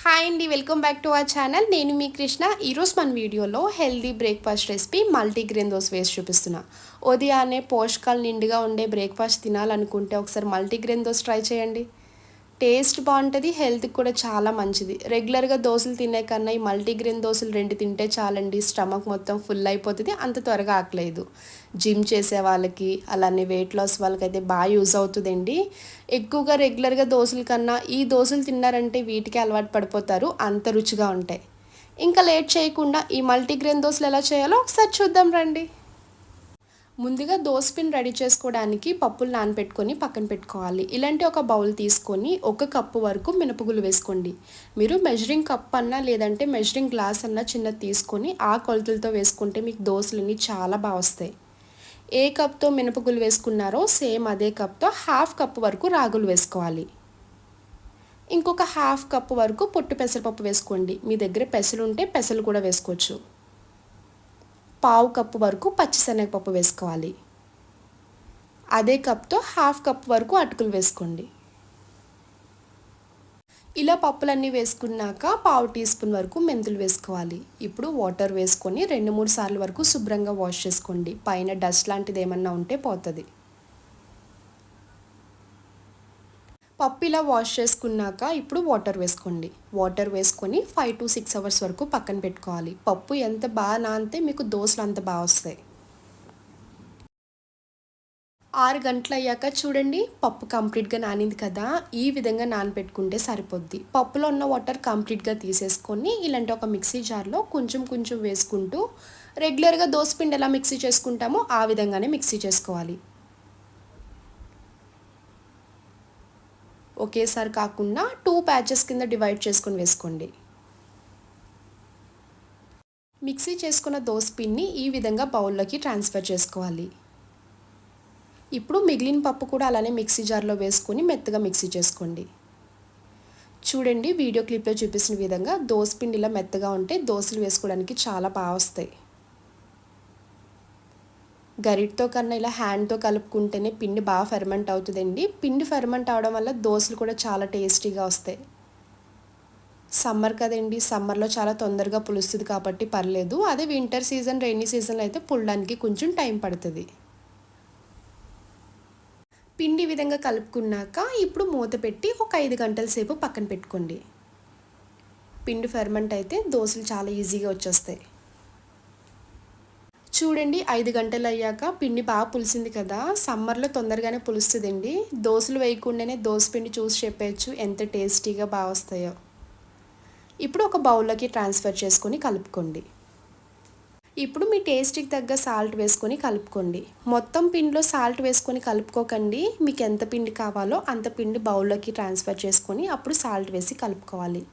Hi అండి, welcome back to our channel. నేను మీ కృష్ణ. ఈరోజు మన వీడియోలో healthy breakfast recipe multigrain dosa వేసి చూపిస్తున్నా. ఉదయాన్నే పోషకాలు నిండుగా ఉండే బ్రేక్ఫాస్ట్ తినాలనుకుంటే ఒకసారి మల్టీగ్రెయిన్ దోశ ట్రై చేయండి. టేస్ట్ బాగుంటుంది, హెల్త్కి కూడా చాలా మంచిది. రెగ్యులర్గా దోశలు తినే కన్నా ఈ మల్టీగ్రెయిన్ దోశలు 2 తింటే చాలండి, స్టమక్ మొత్తం ఫుల్ అయిపోతుంది, అంత త్వరగా ఆకలేదు. జిమ్ చేసే వాళ్ళకి అలానే వెయిట్ లాస్ వాళ్ళకైతే బాగా యూజ్ అవుతుందండి. ఎక్కువగా రెగ్యులర్గా దోశల కన్నా ఈ దోశలు తిన్నారంటే వీటికి అలవాటు పడిపోతారు, అంత రుచిగా ఉంటాయి. ఇంకా లేట్ చేయకుండా ఈ మల్టీగ్రెయిన్ దోశలు ఎలా చేయాలో ఒకసారి చూద్దాం రండి. ముందుగా దోసపిండి రెడీ చేసుకోవడానికి పప్పులు నానబెట్టుకొని పక్కన పెట్టుకోవాలి. ఇలాంటి ఒక బౌల్ తీసుకొని 1 కప్పు వరకు మినపగుళ్ళు వేసుకోండి. మీరు మెజరింగ్ కప్ అన్నా లేదంటే మెజరింగ్ గ్లాస్ అన్నా చిన్నది తీసుకొని ఆ కొలతలతో వేసుకుంటే మీకు దోశలన్నీ చాలా బాగా వస్తాయి. ఏ కప్తో మినపగుళ్ళు వేసుకున్నారో సేమ్ అదే కప్తో 1/2 కప్పు వరకు రాగులు వేసుకోవాలి. ఇంకొక 1/2 కప్పు వరకు పొట్టు పెసరపప్పు వేసుకోండి. మీ దగ్గర పెసలు ఉంటే పెసలు కూడా వేసుకోవచ్చు. 1/2 కప్పు వరకు పచ్చిశనగపప్పు వేసుకోవాలి. అదే కప్తో 1/2 కప్పు వరకు అటుకులు వేసుకోండి. ఇలా పప్పులన్నీ వేసుకున్నాక 1/2 టీ స్పూన్ వరకు మెంతులు వేసుకోవాలి. ఇప్పుడు వాటర్ వేసుకొని 2-3 సార్లు వరకు శుభ్రంగా వాష్ చేసుకోండి. పైన డస్ట్ లాంటిది ఏమన్నా ఉంటే పోతుంది. పప్పు ఇలా వాష్ చేసుకున్నాక ఇప్పుడు వాటర్ వేసుకోండి. వాటర్ వేసుకొని 5 to 6 అవర్స్ వరకు పక్కన పెట్టుకోవాలి. పప్పు ఎంత బాగా నానితే మీకు దోశలు అంత బాగా వస్తాయి. 6 గంటలు అయ్యాక చూడండి, పప్పు కంప్లీట్గా నానింది కదా, ఈ విధంగా నానబెట్టుకుంటే సరిపోద్ది. పప్పులో ఉన్న వాటర్ కంప్లీట్గా తీసేసుకొని ఇలాంటి ఒక మిక్సీ జార్లో కొంచెం కొంచెం వేసుకుంటూ రెగ్యులర్గా దోసపిండి ఎలా మిక్సీ చేసుకుంటామో ఆ విధంగానే మిక్సీ చేసుకోవాలి. ఒకేసారి కాకుండా 2 బ్యాచెస్ కింద డివైడ్ చేసుకొని వేసుకోండి. మిక్సీ చేసుకున్న దోసపిండిని ఈ విధంగా బౌల్లోకి ట్రాన్స్ఫర్ చేసుకోవాలి. ఇప్పుడు మిగిలిన పప్పు కూడా అలానే మిక్సీ జార్లో వేసుకొని మెత్తగా మిక్సీ చేసుకోండి. చూడండి, వీడియో క్లిప్లో చూపిస్తున్న విధంగా దోసపిండి ఇలా మెత్తగా ఉంటే దోశలు వేసుకోవడానికి చాలా బాగా వస్తాయి. గరిటతో కన్నా ఇలా హ్యాండ్తో కలుపుకుంటేనే పిండి బాగా ఫెర్మెంట్ అవుతుందండి. పిండి ఫెర్మెంట్ అవడం వల్ల దోశలు కూడా చాలా టేస్టీగా వస్తాయి. సమ్మర్ కదండి, సమ్మర్లో చాలా తొందరగా పులుస్తుంది కాబట్టి పర్లేదు. అదే వింటర్ సీజన్, రైనీ సీజన్లో అయితే పుల్లడానికి కొంచెం టైం పడుతుంది. పిండి విధంగా కలుపుకున్నాక ఇప్పుడు మూత పెట్టి ఒక 5 గంటల సేపు పక్కన పెట్టుకోండి. పిండి ఫెర్మెంట్ అయితే దోశలు చాలా ఈజీగా వచ్చేస్తాయి. చూడండి, 5 గంటలు అయ్యాక పిండి బాగా పులిసింది కదా, సమ్మర్లో తొందరగానే పులుస్తుందండి. దోశలు వేయకుండానే దోసపిండి చూసి చెప్పేయచ్చు ఎంత టేస్టీగా బాగా వస్తాయో. ఇప్పుడు ఒక బౌల్లోకి ట్రాన్స్ఫర్ చేసుకొని కలుపుకోండి. ఇప్పుడు మీ టేస్ట్కి తగ్గ సాల్ట్ వేసుకొని కలుపుకోండి. మొత్తం పిండిలో సాల్ట్ వేసుకొని కలుపుకోకండి. మీకు ఎంత పిండి కావాలో అంత పిండి బౌల్లోకి ట్రాన్స్ఫర్ చేసుకొని అప్పుడు సాల్ట్ వేసి కలుపుకోవాలి.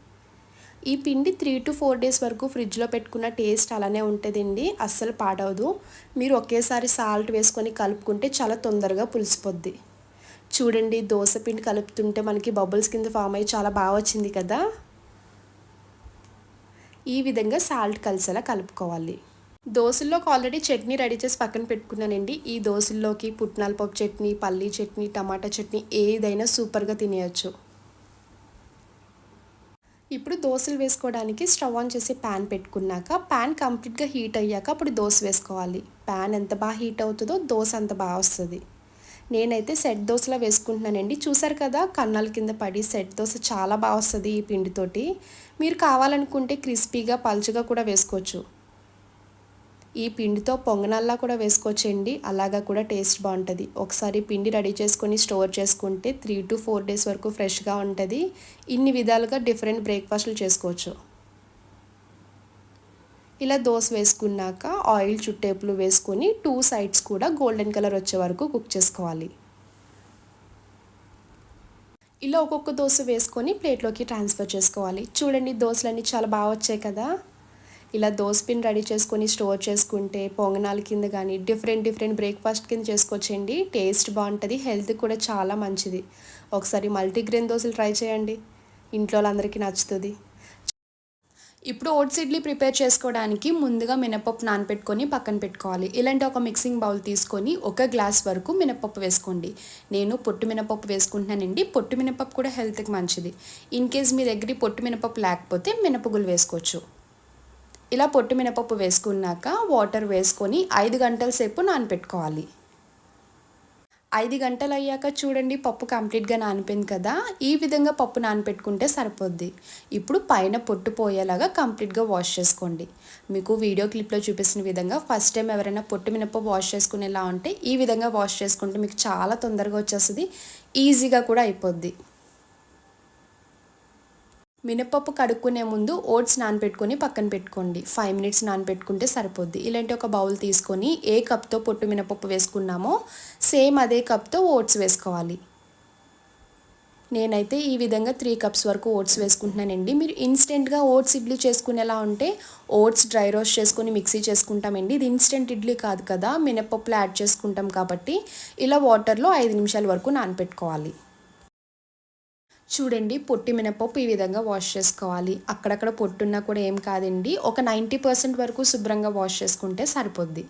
ఈ పిండి 3 to 4 డేస్ వరకు ఫ్రిడ్జ్లో పెట్టుకున్న టేస్ట్ అలానే ఉంటుందండి, అస్సలు పాడవదు. మీరు ఒకేసారి సాల్ట్ వేసుకొని కలుపుకుంటే చాలా తొందరగా పులిసిపోద్ది. చూడండి, దోశ పిండి కలుపుతుంటే మనకి బబుల్స్ కింద ఫామ్ అయ్యి చాలా బాగా వచ్చింది కదా. ఈ విధంగా సాల్ట్ కలిసేలా కలుపుకోవాలి. దోశల్లోకి ఆల్రెడీ చట్నీ రెడీ చేసి పక్కన పెట్టుకున్నానండి. ఈ దోశల్లోకి పుట్నాల పప్పు చట్నీ, పల్లీ చట్నీ, టమాటా చట్నీ ఏదైనా సూపర్గా తినేయచ్చు. ఇప్పుడు దోశలు వేసుకోవడానికి స్టవ్ ఆన్ చేసి ప్యాన్ పెట్టుకున్నాక ప్యాన్ కంప్లీట్గా హీట్ అయ్యాక అప్పుడు దోశ వేసుకోవాలి. ప్యాన్ ఎంత బాగా హీట్ అవుతుందో దోశ అంత బాగా వస్తుంది. నేనైతే సెట్ దోశలా వేసుకుంటున్నానండి. చూసారు కదా, కన్నాల కింద పడి సెట్ దోశ చాలా బాగా వస్తుంది ఈ పిండితోటి. మీరు కావాలనుకుంటే క్రిస్పీగా పలుచగా కూడా వేసుకోవచ్చు. ఈ పిండితో పొంగనాల్లా కూడా వేసుకోవచ్చండి, అలాగా కూడా టేస్ట్ బాగుంటుంది. ఒకసారి పిండి రెడీ చేసుకొని స్టోర్ చేసుకుంటే 3 to 4 డేస్ వరకు ఫ్రెష్గా ఉంటుంది. ఇన్ని విధాలుగా డిఫరెంట్ బ్రేక్ఫాస్ట్లు చేసుకోవచ్చు. ఇలా దోశ వేసుకున్నాక ఆయిల్ చుట్టేపులు వేసుకొని 2 సైడ్స్ కూడా గోల్డెన్ కలర్ వచ్చే వరకు కుక్ చేసుకోవాలి. ఇలా ఒక్కొక్క దోశ వేసుకొని ప్లేట్లోకి ట్రాన్స్ఫర్ చేసుకోవాలి. చూడండి, దోశలన్నీ చాలా బాగా వచ్చాయి కదా. ఇలా దోసపిండి రెడీ చేసుకొని స్టోర్ చేసుకుంటే పొంగనాల కింద కానీ డిఫరెంట్ బ్రేక్ఫాస్ట్ కింద చేసుకోవచ్చండి. టేస్ట్ బాగుంటుంది, హెల్త్కి కూడా చాలా మంచిది. ఒకసారి మల్టీగ్రెయిన్ దోశలు ట్రై చేయండి, ఇంట్లో వాళ్ళందరికీ నచ్చుతుంది. ఇప్పుడు ఓట్స్ ఇడ్లీ ప్రిపేర్ చేసుకోవడానికి ముందుగా మినపప్పు నానపెట్టుకొని పక్కన పెట్టుకోవాలి. ఇలాంటి ఒక మిక్సింగ్ బౌల్ తీసుకొని 1 గ్లాస్ వరకు మినపప్పు వేసుకోండి. నేను పొట్టు మినపప్పు వేసుకుంటున్నానండి. పొట్టు మినపప్పు కూడా హెల్త్కి మంచిది. ఇన్ కేస్ మీ దగ్గర పొట్టు మినపప్పు లేకపోతే మినపగుళ్ళు వేసుకోవచ్చు. ఇలా పొట్టు మినపప్పు వేసుకున్నాక వాటర్ వేసుకొని 5 గంటల సేపు నానపెట్టుకోవాలి. 5 గంటలు అయ్యాక చూడండి పప్పు కంప్లీట్గా నానిపోయింది కదా. ఈ విధంగా పప్పు నానపెట్టుకుంటే సరిపోద్ది. ఇప్పుడు పైన పొట్టు పోయేలాగా కంప్లీట్గా వాష్ చేసుకోండి. మీకు వీడియో క్లిప్లో చూపిస్తున్న విధంగా ఫస్ట్ టైం ఎవరైనా పొట్టు మినపప్పు వాష్ చేసుకునేలా ఉంటే ఈ విధంగా వాష్ చేసుకుంటే మీకు చాలా తొందరగా వచ్చేస్తుంది, ఈజీగా కూడా అయిపోద్ది. మినపప్పు కడుక్కునే ముందు ఓట్స్ నానపెట్టుకొని పక్కన పెట్టుకోండి. 5 మినిట్స్ నానపెట్టుకుంటే సరిపోద్ది. ఇలాంటి ఒక బౌల్ తీసుకొని ఏ కప్తో పొట్టు మినపప్పు వేసుకున్నామో సేమ్ అదే కప్తో ఓట్స్ వేసుకోవాలి. నేనైతే ఈ విధంగా 3 కప్స్ వరకు ఓట్స్ వేసుకుంటున్నానండి. మీరు ఇన్స్టెంట్గా ఓట్స్ ఇడ్లీ చేసుకునేలా ఉంటే ఓట్స్ డ్రై రోస్ట్ చేసుకొని మిక్సీ చేసుకుంటామండి. ఇది ఇన్స్టెంట్ ఇడ్లీ కాదు కదా, మినపప్పులో యాడ్ చేసుకుంటాం కాబట్టి ఇలా వాటర్లో 5 నిమిషాల వరకు నానపెట్టుకోవాలి. చూడండి పొట్టి మినపప్పు ఈ విధంగా వాష్ చేసుకోవాలి. అక్కడక్కడ పొట్టున్నా కూడా ఏం కాదండి, ఒక 90% వరకు శుభ్రంగా వాష్ చేసుకుంటే సరిపోద్ది.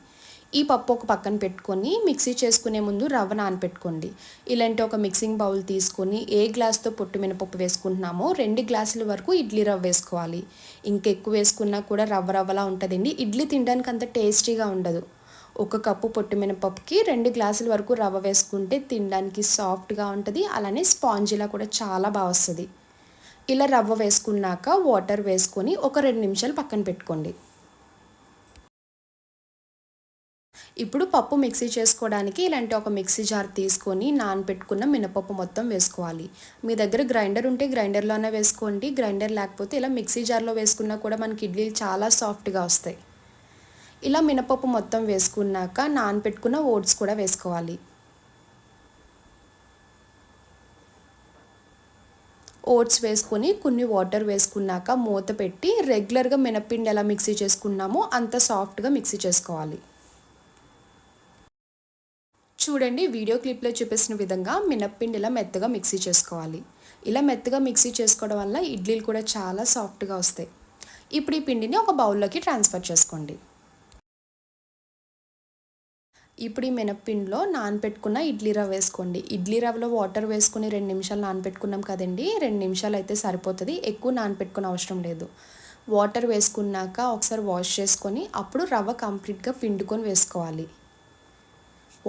ఈ పప్పు ఒక పక్కన పెట్టుకొని మిక్సీ చేసుకునే ముందు రవ్వ నానపెట్టుకోండి. ఇలాంటి ఒక మిక్సింగ్ బౌల్ తీసుకొని ఏ గ్లాస్తో పొట్టు మినపప్పు వేసుకుంటున్నామో 2 గ్లాసుల వరకు ఇడ్లీ రవ్వ వేసుకోవాలి. ఇంకెక్కువ వేసుకున్నా కూడా రవ్వ రవ్వలా ఉంటుందండి, ఇడ్లీ తినడానికి అంత టేస్టీగా ఉండదు. 1 కప్పు పొట్టు మినపప్పుకి 2 గ్లాసుల వరకు రవ్వ వేసుకుంటే తినడానికి సాఫ్ట్గా ఉంటుంది, అలానే స్పాంజీలా కూడా చాలా బాగా వస్తుంది. ఇలా రవ్వ వేసుకున్నాక వాటర్ వేసుకొని ఒక 2 నిమిషాలు పక్కన పెట్టుకోండి. ఇప్పుడు పప్పు మిక్సీ చేసుకోవడానికి ఇలాంటి ఒక మిక్సీ జార్ తీసుకొని నానపెట్టుకున్న మినపప్పు మొత్తం వేసుకోవాలి. మీ దగ్గర గ్రైండర్ ఉంటే గ్రైండర్లోనే వేసుకోండి, గ్రైండర్ లేకపోతే ఇలా మిక్సీ జార్లో వేసుకున్నా కూడా మనకి ఇడ్లీలు చాలా సాఫ్ట్గా వస్తాయి. ఇలా మినపప్పు మొత్తం వేసుకున్నాక నానపెట్టుకున్న ఓట్స్ కూడా వేసుకోవాలి. ఓట్స్ వేసుకొని కొన్ని వాటర్ వేసుకున్నాక మూత పెట్టి రెగ్యులర్గా మినప్పిండి ఎలా మిక్సీ చేసుకున్నామో అంత సాఫ్ట్గా మిక్సీ చేసుకోవాలి. చూడండి వీడియో క్లిప్లో చూపిస్తున్న విధంగా మినప్పిండి ఇలా మెత్తగా మిక్సీ చేసుకోవాలి. ఇలా మెత్తగా మిక్సీ చేసుకోవడం వల్ల ఇడ్లీలు కూడా చాలా సాఫ్ట్గా వస్తాయి. ఇప్పుడు ఈ పిండిని ఒక బౌల్లోకి ట్రాన్స్ఫర్ చేసుకోండి. ఇప్పుడు ఈ మినప్పిండిలో నానపెట్టుకున్న ఇడ్లీ రవ్వ వేసుకోండి. ఇడ్లీ రవ్వలో వాటర్ వేసుకుని 2 నిమిషాలు నానపెట్టుకున్నాం కదండి, 2 నిమిషాలు అయితే సరిపోతుంది, ఎక్కువ నానపెట్టుకునే అవసరం లేదు. వాటర్ వేసుకున్నాక ఒకసారి వాష్ చేసుకొని అప్పుడు రవ్వ కంప్లీట్గా పిండుకొని వేసుకోవాలి.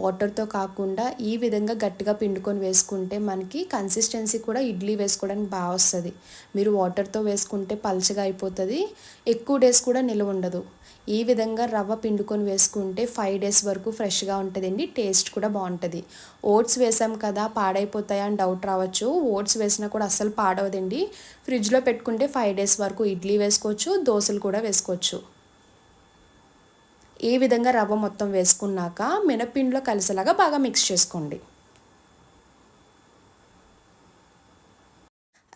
వాటర్తో కాకుండా ఈ విధంగా గట్టిగా పిండుకొని వేసుకుంటే మనకి కన్సిస్టెన్సీ కూడా ఇడ్లీ వేసుకోవడానికి బాగా వస్తుంది. మీరు వాటర్తో వేసుకుంటే పల్చగా అయిపోతుంది, ఎక్కువ డేస్ కూడా నిల్వ ఉండదు. ఈ విధంగా రవ్వ పిండుకొని వేసుకుంటే 5 డేస్ వరకు ఫ్రెష్గా ఉంటుందండి, టేస్ట్ కూడా బాగుంటుంది. ఓట్స్ వేసాం కదా పాడైపోతాయా అని డౌట్ రావచ్చు. ఓట్స్ వేసినా కూడా అస్సలు పాడవదండి. ఫ్రిడ్జ్లో పెట్టుకుంటే 5 డేస్ వరకు ఇడ్లీ వేసుకోవచ్చు, దోశలు కూడా వేసుకోవచ్చు. ఈ విధంగా రవ్వ మొత్తం వేసుకున్నాక మినప్పిండిలో కలిసేలాగా బాగా మిక్స్ చేసుకోండి.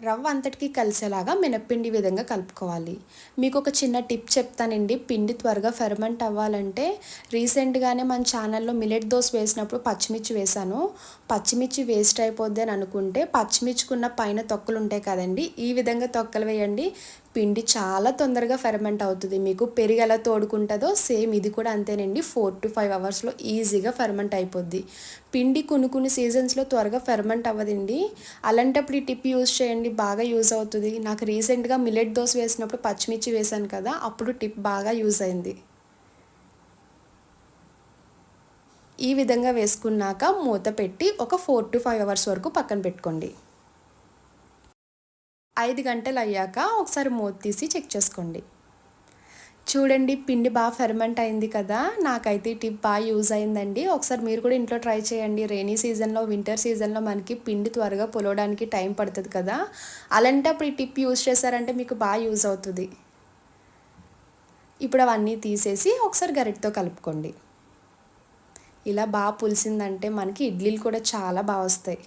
రవ్వ అంతటికి కలిసేలాగా మినప్పిండి విధంగా కలుపుకోవాలి. మీకు ఒక చిన్న టిప్ చెప్తానండి, పిండి త్వరగా ఫెర్మెంట్ అవ్వాలంటే రీసెంట్గానే మన ఛానల్లో మిలెట్ దోశ వేసినప్పుడు పచ్చిమిర్చి వేసాను. పచ్చిమిర్చి వేస్ట్ అయిపోద్ది అని అనుకుంటే పచ్చిమిర్చికున్న పైన తొక్కలు ఉంటాయి కదండి, ఈ విధంగా తొక్కలు వేయండి. పిండి చాలా తొందరగా ఫెర్మెంట్ అవుతుంది. మీకు పెరుగు ఎలా తోడుకుంటుందో సేమ్ ఇది కూడా అంతేనండి, 4 to 5 అవర్స్లో ఈజీగా ఫెర్మెంట్ అయిపోద్ది. పిండి కొన్ని సీజన్స్లో త్వరగా ఫెర్మెంట్ అవ్వదండి, అలాంటప్పుడు ఈ టిప్ యూజ్ చేయండి, బాగా యూజ్ అవుతుంది. నాకు రీసెంట్గా మిలెట్ దోశ వేసినప్పుడు పచ్చిమిర్చి వేసాను కదా, అప్పుడు టిప్ బాగా యూజ్ అయింది. ఈ విధంగా వేసుకున్నాక మూత పెట్టి ఒక 4 to 5 అవర్స్ వరకు పక్కన పెట్టుకోండి. 5 గంటలు అయ్యాక ఒకసారి మూత తీసి చెక్ చేసుకోండి. చూడండి పిండి బాగా ఫెర్మెంట్ అయింది కదా, నాకైతే ఈ టిప్ బాగా యూజ్ అయిందండి. ఒకసారి మీరు కూడా ఇంట్లో ట్రై చేయండి. రెయినీ సీజన్లో, వింటర్ సీజన్లో మనకి పిండి త్వరగా పులవడానికి టైం పడుతుంది కదా, అలాంటప్పుడు ఈ టిప్ యూజ్ చేశారంటే మీకు బాగా యూజ్ అవుతుంది. ఇప్పుడు అవన్నీ తీసేసి ఒకసారి గరిటెతో కలుపుకోండి. ఇలా బాగా పులిసిందంటే మనకి ఇడ్లీలు కూడా చాలా బాగా వస్తాయి.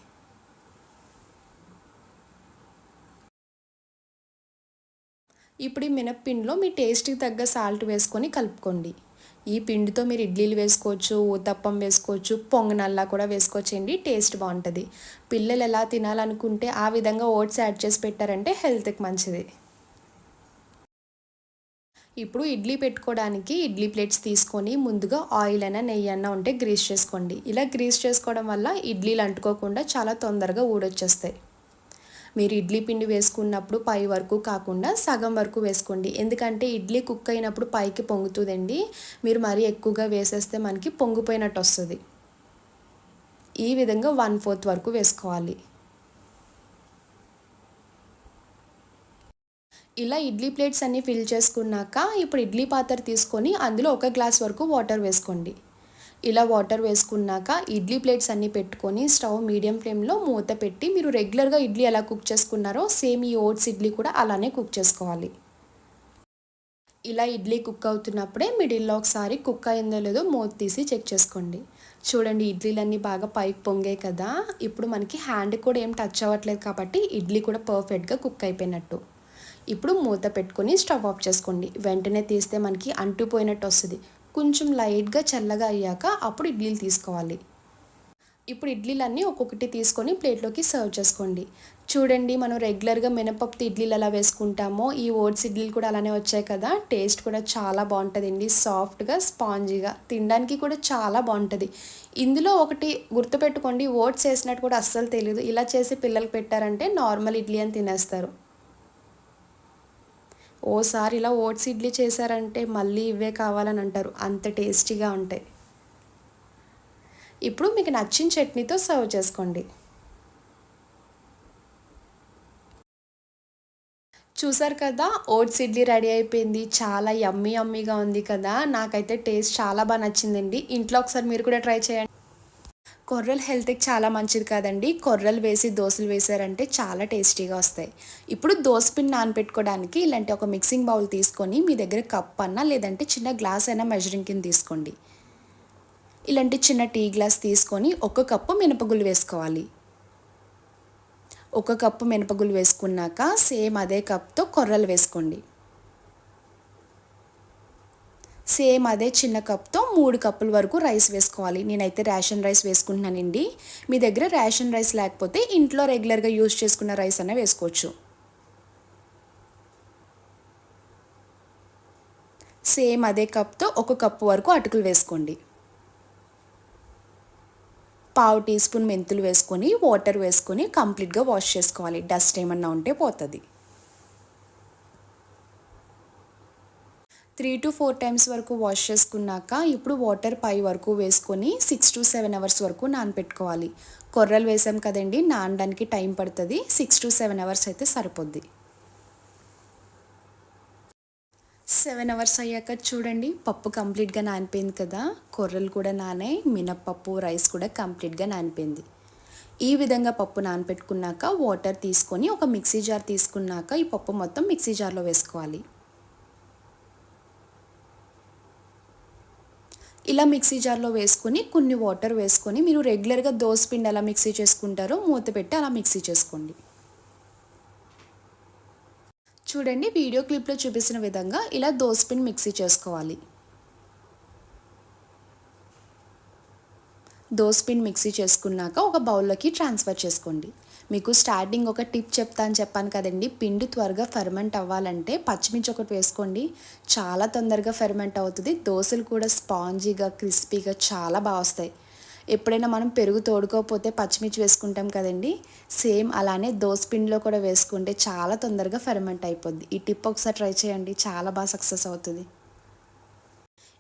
ఇప్పుడు ఈ మినప్పిండిలో మీ టేస్ట్కి తగ్గ సాల్ట్ వేసుకొని కలుపుకోండి. ఈ పిండితో మీరు ఇడ్లీలు వేసుకోవచ్చు, ఊతప్పం వేసుకోవచ్చు, పొంగనల్లా కూడా వేసుకోవచ్చండి, టేస్ట్ బాగుంటుంది. పిల్లలు ఎలా తినాలనుకుంటే ఆ విధంగా ఓట్స్ యాడ్ చేసి పెట్టారంటే హెల్త్కి మంచిది. ఇప్పుడు ఇడ్లీ పెట్టుకోవడానికి ఇడ్లీ ప్లేట్స్ తీసుకొని ముందుగా ఆయిల్ అయినా నెయ్యి అయినా ఉంటే గ్రీస్ చేసుకోండి. ఇలా గ్రీస్ చేసుకోవడం వల్ల ఇడ్లీలు అంటుకోకుండా చాలా తొందరగా ఊడొచ్చేస్తాయి. మీరు ఇడ్లీ పిండి వేసుకున్నప్పుడు పై వరకు కాకుండా సగం వరకు వేసుకోండి. ఎందుకంటే ఇడ్లీ కుక్ అయినప్పుడు పైకి పొంగుతుందండి. మీరు మరీ ఎక్కువగా వేసేస్తే మనకి పొంగిపోయినట్టు వస్తుంది. ఈ విధంగా 1/4 వరకు వేసుకోవాలి. ఇలా ఇడ్లీ ప్లేట్స్ అన్నీ ఫిల్ చేసుకున్నాక ఇప్పుడు ఇడ్లీ పాత్ర తీసుకొని అందులో 1 గ్లాస్ వరకు వాటర్ వేసుకోండి. ఇలా వాటర్ వేసుకున్నాక ఇడ్లీ ప్లేట్స్ అన్నీ పెట్టుకొని స్టవ్ మీడియం ఫ్లేమ్లో మూత పెట్టి మీరు రెగ్యులర్గా ఇడ్లీ ఎలా కుక్ చేసుకున్నారో సేమ్ ఈ ఓట్స్ ఇడ్లీ కూడా అలానే కుక్ చేసుకోవాలి. ఇలా ఇడ్లీ కుక్ అవుతున్నప్పుడే మిడిల్లో ఒకసారి కుక్ అయిందో లేదో మూత తీసి చెక్ చేసుకోండి. చూడండి ఇడ్లీలన్నీ బాగా పైకి పొంగాయి కదా. ఇప్పుడు మనకి హ్యాండ్ కూడా ఏం టచ్ అవ్వట్లేదు కాబట్టి ఇడ్లీ కూడా పర్ఫెక్ట్గా కుక్ అయిపోయినట్టు. ఇప్పుడు మూత పెట్టుకొని స్టవ్ ఆఫ్ చేసుకోండి. వెంటనే తీస్తే మనకి అంటుపోయినట్టు వస్తుంది. కొంచెం లైట్గా చల్లగా అయ్యాక అప్పుడు ఇడ్లీలు తీసుకోవాలి. ఇప్పుడు ఇడ్లీలన్నీ ఒక్కొక్కటి తీసుకొని ప్లేట్లోకి సర్వ్ చేసుకోండి. చూడండి మనం రెగ్యులర్గా మినపప్పు ఇడ్లీలు ఎలా వేసుకుంటామో ఈ ఓట్స్ ఇడ్లీలు కూడా అలానే వచ్చాయి కదా. టేస్ట్ కూడా చాలా బాగుంటుందండి. సాఫ్ట్గా స్పాంజీగా తినడానికి కూడా చాలా బాగుంటుంది. ఇందులో ఒకటి గుర్తుపెట్టుకోండి, ఓట్స్ వేసినట్టు కూడా అస్సలు తెలియదు. ఇలా చేసి పిల్లలకు పెట్టారంటే నార్మల్ ఇడ్లీ అని తినేస్తారు. ఓసారి ఇలా ఓట్స్ ఇడ్లీ చేశారంటే మళ్ళీ ఇవే కావాలని అంటారు. అంత టేస్టీగా ఉంటాయి. ఇప్పుడు మీకు నచ్చిన చట్నీతో సర్వ్ చేసుకోండి. చూసారు కదా ఓట్స్ ఇడ్లీ రెడీ అయిపోయింది. చాలా యమ్మీ యమ్మీగా ఉంది కదా. నాకైతే టేస్ట్ చాలా బాగా నచ్చిందండి. ఇంట్లో ఒకసారి మీరు కూడా ట్రై చేయండి. కొర్రలు హెల్త్కి చాలా మంచిది కదండి. కొర్రలు వేసి దోశలు వేసారంటే చాలా టేస్టీగా వస్తాయి. ఇప్పుడు దోసపిండి నానబెట్టుకోవడానికి ఇలాంటి ఒక మిక్సింగ్ బౌల్ తీసుకొని మీ దగ్గర కప్ అన్నా లేదంటే చిన్న గ్లాస్ అయినా మెజరింగ్ కింద తీసుకోండి. ఇలాంటి చిన్న టీ గ్లాస్ తీసుకొని 1 కప్పు మినపగుళ్ళు వేసుకోవాలి. 1 కప్పు మినపగుళ్ళు వేసుకున్నాక సేమ్ అదే కప్తో కొర్రలు వేసుకోండి. సేమ్ అదే చిన్న కప్తో 3 కప్పుల వరకు రైస్ వేసుకోవాలి. నేనైతే రేషన్ రైస్ వేసుకుంటున్నానండి. మీ దగ్గర రేషన్ రైస్ లేకపోతే ఇంట్లో రెగ్యులర్గా యూజ్ చేసుకున్న రైస్ అనే వేసుకోవచ్చు. సేమ్ అదే కప్తో 1 కప్పు వరకు అటుకులు వేసుకోండి. పావు టీ స్పూన్ మెంతులు వేసుకొని వాటర్ వేసుకొని కంప్లీట్గా వాష్ చేసుకోవాలి. డస్ట్ ఏమన్నా ఉంటే పోతుంది. 3 to 4 టైమ్స్ వరకు వాష్ చేసుకున్నాక ఇప్పుడు వాటర్ పై వరకు వేసుకొని 6 to 7 అవర్స్ వరకు నానబెట్టుకోవాలి. కొర్రలు వేసాం కదండి, నానడానికి టైం పడుతుంది. 6 to 7 అవర్స్ అయితే సరిపోద్ది. 7 అవర్స్ అయ్యాక చూడండి పప్పు కంప్లీట్గా నానిపోయింది కదా. కొర్రలు కూడా నానాయి, మినప్పప్పు రైస్ కూడా కంప్లీట్గా నానిపోయింది. ఈ విధంగా పప్పు నానబెట్టుకున్నాక వాటర్ తీసుకొని ఒక మిక్సీ జార్ తీసుకున్నాక ఈ పప్పు మొత్తం మిక్సీ జార్లో వేసుకోవాలి. ఇలా మిక్సీ జార్లో వేసుకొని కొన్ని వాటర్ వేసుకొని మీరు రెగ్యులర్గా దోసపిండి ఎలా మిక్సీ చేసుకుంటారో మూత పెట్టి అలా మిక్సీ చేసుకోండి. చూడండి వీడియో క్లిప్లో చూపిస్తున్న విధంగా ఇలా దోసపిండి మిక్సీ చేసుకోవాలి. దోసపిండి మిక్సీ చేసుకున్నాక ఒక బౌల్లోకి ట్రాన్స్ఫర్ చేసుకోండి. మీకు స్టార్టింగ్ ఒక టిప్ చెప్తాను చెప్పాను కదండి. పిండి త్వరగా ఫెర్మెంట్ అవ్వాలంటే పచ్చిమిర్చి ఒకటి వేసుకోండి. చాలా తొందరగా ఫెర్మెంట్ అవుతుంది. దోశలు కూడా స్పాంజీగా క్రిస్పీగా చాలా బాగా వస్తాయి. ఎప్పుడైనా మనం పెరుగు తోడుకోకపోతే పచ్చిమిర్చి వేసుకుంటాం కదండి. సేమ్ అలానే దోసపిండిలో కూడా వేసుకుంటే చాలా తొందరగా ఫెర్మెంట్ అయిపోద్ది. ఈ టిప్ ఒకసారి ట్రై చేయండి, చాలా బాగా సక్సెస్ అవుతుంది.